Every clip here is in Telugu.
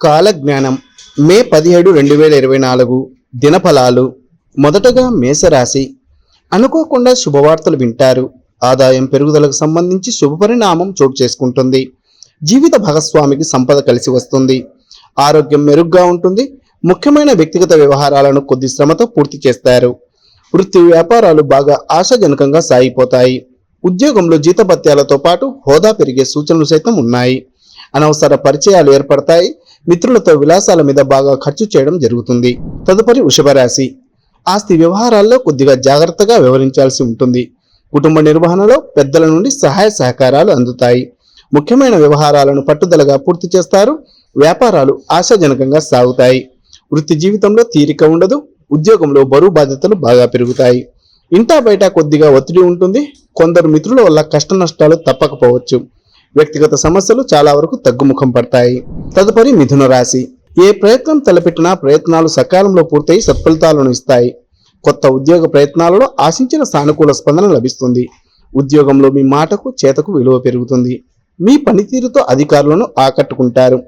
కాలజ్ఞానం మే 17, 2024 దినఫలాలు. మొదటగా మేషరాశి. అనుకోకుండా శుభవార్తలు వింటారు. ఆదాయం పెరుగుదలకు సంబంధించి శుభపరిణామం చోటు చేసుకుంటుంది. జీవిత భాగస్వామికి సంపద కలిసి వస్తుంది. ఆరోగ్యం మెరుగ్గా ఉంటుంది. ముఖ్యమైన వ్యక్తిగత వ్యవహారాలను కొద్ది శ్రమతో పూర్తి చేస్తారు. వృత్తి వ్యాపారాలు బాగా ఆశాజనకంగా సాగిపోతాయి. ఉద్యోగంలో జీతభత్యాలతో పాటు హోదా పెరిగే సూచనలు సైతం ఉన్నాయి. అనవసర పరిచయాలు ఏర్పడతాయి. మిత్రులతో విలాసాల మీద బాగా ఖర్చు చేయడం జరుగుతుంది. తదుపరి వృషభ రాశి. ఆస్తి వ్యవహారాల్లో కొద్దిగా జాగ్రత్తగా వ్యవహరించాల్సి ఉంటుంది. కుటుంబ నిర్వహణలో పెద్దల నుండి సహాయ సహకారాలు అందుతాయి. ముఖ్యమైన వ్యవహారాలను పట్టుదలగా పూర్తి చేస్తారు. వ్యాపారాలు ఆశాజనకంగా సాగుతాయి. వృత్తి జీవితంలో తీరిక ఉండదు. ఉద్యోగంలో బరువు బాధ్యతలు బాగా పెరుగుతాయి. ఇంటా బయట కొద్దిగా ఒత్తిడి ఉంటుంది. కొందరు మిత్రుల వల్ల కష్ట నష్టాలు తప్పకపోవచ్చు. వ్యక్తిగత సమస్యలు చాలా వరకు తగ్గుముఖం పడతాయి. తదుపరి మిథున రాశి. ఏ ప్రయత్నం తలపెట్టినా ప్రయత్నాలు సకాలంలో పూర్తయి సత్ఫలితాలను ఇస్తాయి. కొత్త ఉద్యోగ ప్రయత్నాలలో ఆశించిన సానుకూల స్పందన లభిస్తుంది. ఉద్యోగంలో మీ మాటకు చేతకు విలువ పెరుగుతుంది. మీ పనితీరుతో అధికారులను ఆకట్టుకుంటారు.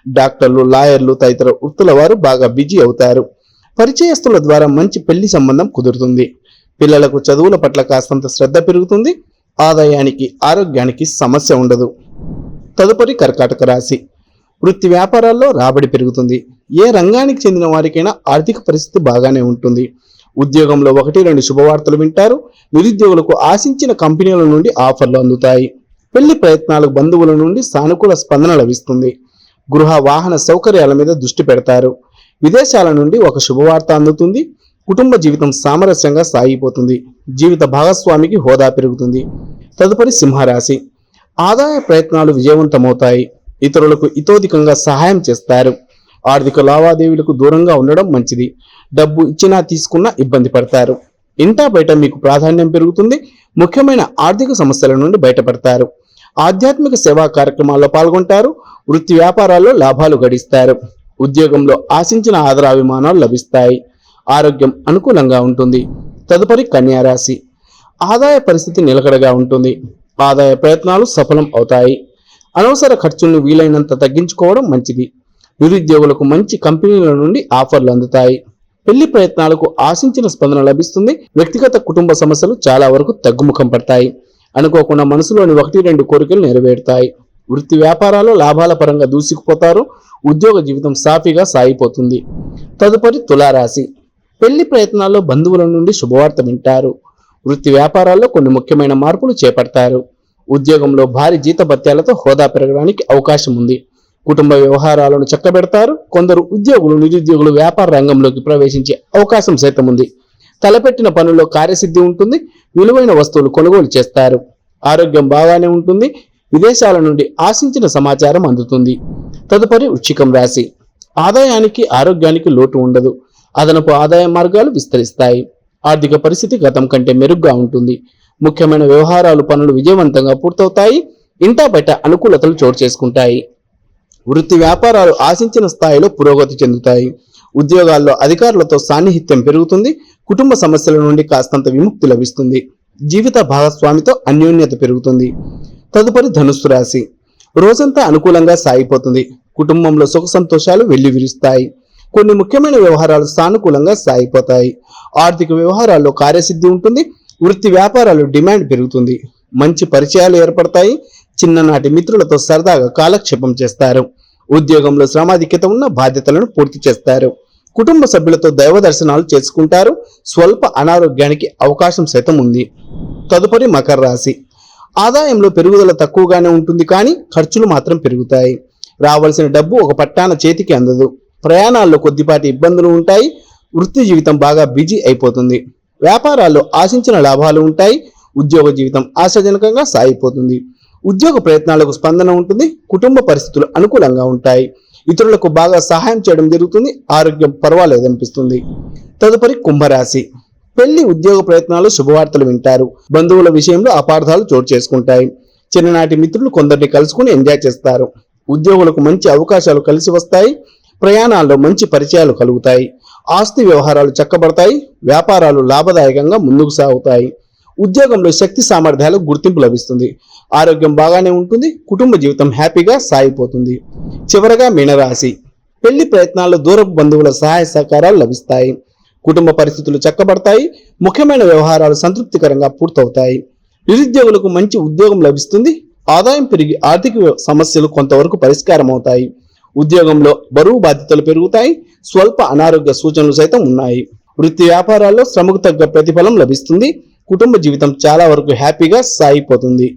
డాక్టర్లు, లాయర్లు తదితర వృత్తుల వారు బాగా బిజీ అవుతారు. పరిచయస్తుల ద్వారా మంచి పెళ్లి సంబంధం కుదురుతుంది. పిల్లలకు చదువుల పట్ల కాస్తంత శ్రద్ధ పెరుగుతుంది. ఆదాయానికి ఆరోగ్యానికి సమస్య ఉండదు. తదుపరి కర్కాటక రాశి. వృత్తి వ్యాపారాల్లో రాబడి పెరుగుతుంది. ఏ రంగానికి చెందిన వారికైనా ఆర్థిక పరిస్థితి బాగానే ఉంటుంది. ఉద్యోగంలో 1-2 శుభవార్తలు వింటారు. నిరుద్యోగులకు ఆశించిన కంపెనీల నుండి ఆఫర్లు అందుతాయి. పెళ్లి ప్రయత్నాలకు బంధువుల నుండి సానుకూల స్పందన లభిస్తుంది. గృహ వాహన సౌకర్యాల మీద దృష్టి పెడతారు. విదేశాల నుండి ఒక శుభవార్త అందుతుంది. కుటుంబ జీవితం సామరస్యంగా సాగిపోతుంది. జీవిత భాగస్వామికి హోదా పెరుగుతుంది. తదుపరి సింహరాశి. ఆదాయ ప్రయత్నాలు విజయవంతమవుతాయి. ఇతరులకు ఇతోధికంగా సహాయం చేస్తారు. ఆర్థిక లావాదేవీలకు దూరంగా ఉండడం మంచిది. డబ్బు ఇచ్చినా తీసుకున్నా ఇబ్బంది పడతారు. ఇంటా బయట మీకు ప్రాధాన్యం పెరుగుతుంది. ముఖ్యమైన ఆర్థిక సమస్యల నుండి బయటపడతారు. ఆధ్యాత్మిక సేవా కార్యక్రమాల్లో పాల్గొంటారు. వృత్తి వ్యాపారాల్లో లాభాలు గడిస్తారు. ఉద్యోగంలో ఆశించిన ఆదరాభిమానాలు లభిస్తాయి. ఆరోగ్యం అనుకూలంగా ఉంటుంది. తదుపరి కన్యారాశి. ఆదాయ పరిస్థితి నిలకడగా ఉంటుంది. ఆదాయ ప్రయత్నాలు సఫలం అవుతాయి. అనవసర ఖర్చులను వీలైనంత తగ్గించుకోవడం మంచిది. నిరుద్యోగులకు మంచి కంపెనీల నుండి ఆఫర్లు అందుతాయి. పెళ్లి ప్రయత్నాలకు ఆశించిన స్పందన లభిస్తుంది. వ్యక్తిగత కుటుంబ సమస్యలు చాలా వరకు తగ్గుముఖం పడతాయి. అనుకోకుండా మనసులోని 1-2 కోరికలు నెరవేరుతాయి. వృత్తి వ్యాపారాల్లో లాభాల పరంగా దూసుకుపోతారు. ఉద్యోగ జీవితం సాఫీగా సాగిపోతుంది. తదుపరి తులారాశి. పెళ్లి ప్రయత్నాల్లో బంధువుల నుండి శుభవార్త వింటారు. వృత్తి వ్యాపారాల్లో కొన్ని ముఖ్యమైన మార్పులు చేపడతారు. ఉద్యోగంలో భారీ జీతభత్యాలతో హోదా పెరగడానికి అవకాశం ఉంది. కుటుంబ వ్యవహారాలను చక్కబెడతారు. కొందరు ఉద్యోగులు, నిరుద్యోగులు వ్యాపార రంగంలోకి ప్రవేశించే అవకాశం సైతం ఉంది. తలపెట్టిన పనుల్లో కార్యసిద్ధి ఉంటుంది. విలువైన వస్తువులు కొనుగోలు చేస్తారు. ఆరోగ్యం బాగానే ఉంటుంది. విదేశాల నుండి ఆశించిన సమాచారం అందుతుంది. తదుపరి వృశ్చికం రాశి. ఆదాయానికి ఆరోగ్యానికి లోటు ఉండదు. అదనపు ఆదాయ మార్గాలు విస్తరిస్తాయి. ఆర్థిక పరిస్థితి గతం కంటే మెరుగ్గా ఉంటుంది. ముఖ్యమైన వ్యవహారాలు, పనులు విజయవంతంగా పూర్తవుతాయి. ఇంటా బయట అనుకూలతలు చోటు చేసుకుంటాయి. వృత్తి వ్యాపారాలు ఆశించిన స్థాయిలో పురోగతి చెందుతాయి. ఉద్యోగాల్లో అధికారులతో సాన్నిహిత్యం పెరుగుతుంది. కుటుంబ సమస్యల నుండి కాస్తంత విముక్తి లభిస్తుంది. జీవిత భాగస్వామితో అన్యోన్యత పెరుగుతుంది. తదుపరి ధనుస్సు రాశి. రోజంతా అనుకూలంగా సాగిపోతుంది. కుటుంబంలో సుఖ సంతోషాలు వెల్లివిరుస్తాయి. కొన్ని ముఖ్యమైన వ్యవహారాలు సానుకూలంగా సాగిపోతాయి. ఆర్థిక వ్యవహారాల్లో కార్యసిద్ధి ఉంటుంది. వృత్తి వ్యాపారాలు డిమాండ్ పెరుగుతుంది. మంచి పరిచయాలు ఏర్పడతాయి. చిన్ననాటి మిత్రులతో సరదాగా కాలక్షేపం చేస్తారు. ఉద్యోగంలో శ్రమాధిక్యత ఉన్న బాధ్యతలను పూర్తి చేస్తారు. కుటుంబ సభ్యులతో దైవ దర్శనాలు చేసుకుంటారు. స్వల్ప అనారోగ్యానికి అవకాశం సైతం ఉంది. తదుపరి మకర రాశి. ఆదాయంలో పెరుగుదల తక్కువగానే ఉంటుంది, కానీ ఖర్చులు మాత్రం పెరుగుతాయి. రావాల్సిన డబ్బు ఒక పట్టాన చేతికి అందదు. ప్రయాణాల్లో కొద్దిపాటి ఇబ్బందులు ఉంటాయి. వృత్తి జీవితం బాగా బిజీ అయిపోతుంది. వ్యాపారాల్లో ఆశించిన లాభాలు ఉంటాయి. ఉద్యోగ జీవితం ఆశాజనకంగా సాగిపోతుంది. ఉద్యోగ ప్రయత్నాలకు స్పందన ఉంటుంది. కుటుంబ పరిస్థితులు అనుకూలంగా ఉంటాయి. ఇతరులకు బాగా సహాయం చేయడం జరుగుతుంది. ఆరోగ్యం పర్వాలేదనిపిస్తుంది. తదుపరి కుంభరాశి. పెళ్లి, ఉద్యోగ ప్రయత్నాలు శుభవార్తలు వింటారు. బంధువుల విషయంలో అపార్థాలు చోటు చేసుకుంటాయి. చిన్ననాటి మిత్రులు కొందరిని కలుసుకుని ఎంజాయ్ చేస్తారు. ఉద్యోగులకు మంచి అవకాశాలు కలిసి వస్తాయి. ప్రయాణాల్లో మంచి పరిచయాలు కలుగుతాయి. ఆస్తి వ్యవహారాలు చక్కబడతాయి. వ్యాపారాలు లాభదాయకంగా ముందుకు సాగుతాయి. ఉద్యోగంలో శక్తి సామర్థ్యాలకు గుర్తింపు లభిస్తుంది. ఆరోగ్యం బాగానే ఉంటుంది. కుటుంబ జీవితం హ్యాపీగా సాగిపోతుంది. చివరగా మీనరాశి. పెళ్లి ప్రయత్నాల్లో దూరపు బంధువుల సహాయ సహకారాలు లభిస్తాయి. కుటుంబ పరిస్థితులు చక్కబడతాయి. ముఖ్యమైన వ్యవహారాలు సంతృప్తికరంగా పూర్తవుతాయి. నిరుద్యోగులకు మంచి ఉద్యోగం లభిస్తుంది. ఆదాయం పెరిగి ఆర్థిక సమస్యలు కొంతవరకు పరిష్కారం అవుతాయి. ఉద్యోగంలో బరువు బాధ్యతలు పెరుగుతాయి. స్వల్ప అనారోగ్య సూచనలు సైతం ఉన్నాయి. వృత్తి వ్యాపారాల్లో శ్రమకు తగ్గ ప్రతిఫలం లభిస్తుంది. కుటుంబ జీవితం చాలా వరకు హ్యాపీగా సాగిపోతుంది.